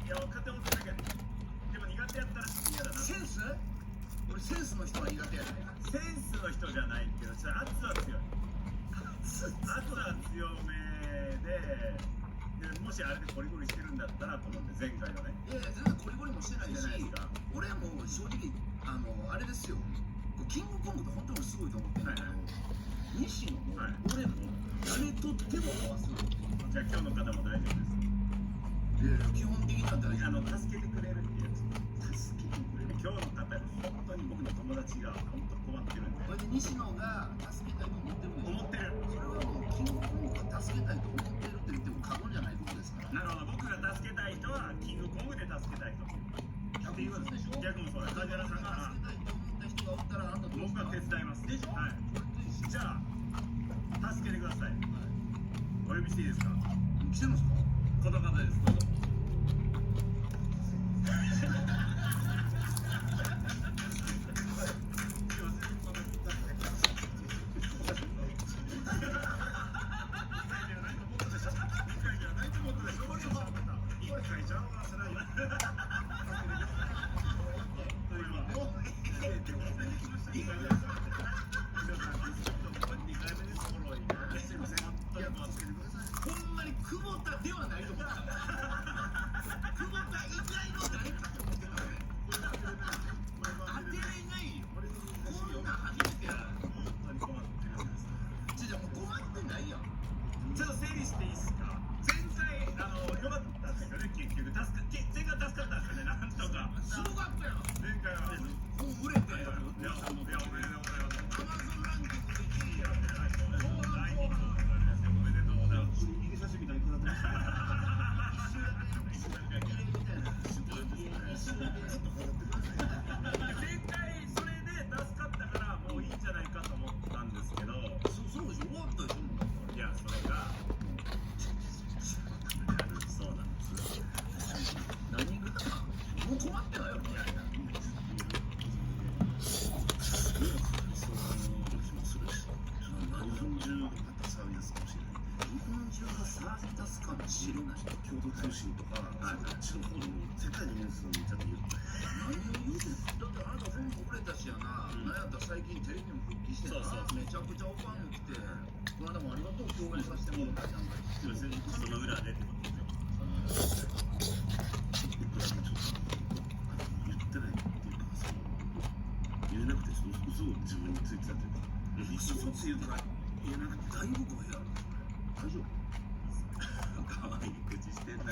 いや分かって思ってたけど、でも苦手やったらちょっと嫌だな。センス？俺センスの人は苦手やね。センスの人じゃないけど、ちょっと圧は強い。圧は強めで、もしあれでゴリゴリしてるんだったらと思って、前回のね。いやいや、全然ゴリゴリもしてないし、じゃないですか。俺も正直あれですよ。キングコングって本当にすごいと思ってるんだけど、西野も俺も誰とっても合わせる。じゃあ今日の方も大丈夫です。いやいや、基本的には大丈夫。助けてくれるっていうやつ。助けてくれる。今日の方、本当に僕の友達が本当困ってるんで。これで西野が助けたいと思ってるんでしょ。思ってる。それはもうキングコングが助けたいと思ってるって言っても過言じゃないことですから。なるほど、僕が助けたい人はキングコングで助けたい人。逆もそうでしょ。逆もそうだ。梶原さんが助けたいと思った人がおったらあんたどう僕は手伝います。でしょ。はい。じゃあ助けてください。お呼びしていいですか。来てますか。この方です。どうぞ。ほんまに久保田ではないと思った。久保田以外の誰かと思ってた。当てれないよ。こんなん初めてや。じゃあもう困ってないやん。ちょっと整理していいですか。前回良かったですよね。結局前回助かったんですよね。なんとか。すごかったよ。前回は。もう売れて。いやおめでとうございます。アマゾンランキング1位や。おめでとうございます。入れさせてみたいな。前回それで助かったからもういいんじゃないかと思ったんですけど。そうでしょ。終わったでしょ。いやそれがそうなんです。何人ぐらいもう困ってないよ。知らない共同通信とか、あっちの方の世界のニュースをちゃんと言って何を言うてんの。だってあなた本も売れたしやな、なんやったら最近テレビも復帰してな、めちゃくちゃオファーも来て、この間もありがとう共演させてもらったじゃんか。その裏でってことですよ。言ってないっていうか、言えなくて嘘を自分についてたというか、嘘って言うから言えなくてだいぶ声やる。大丈夫。可愛い口してんな。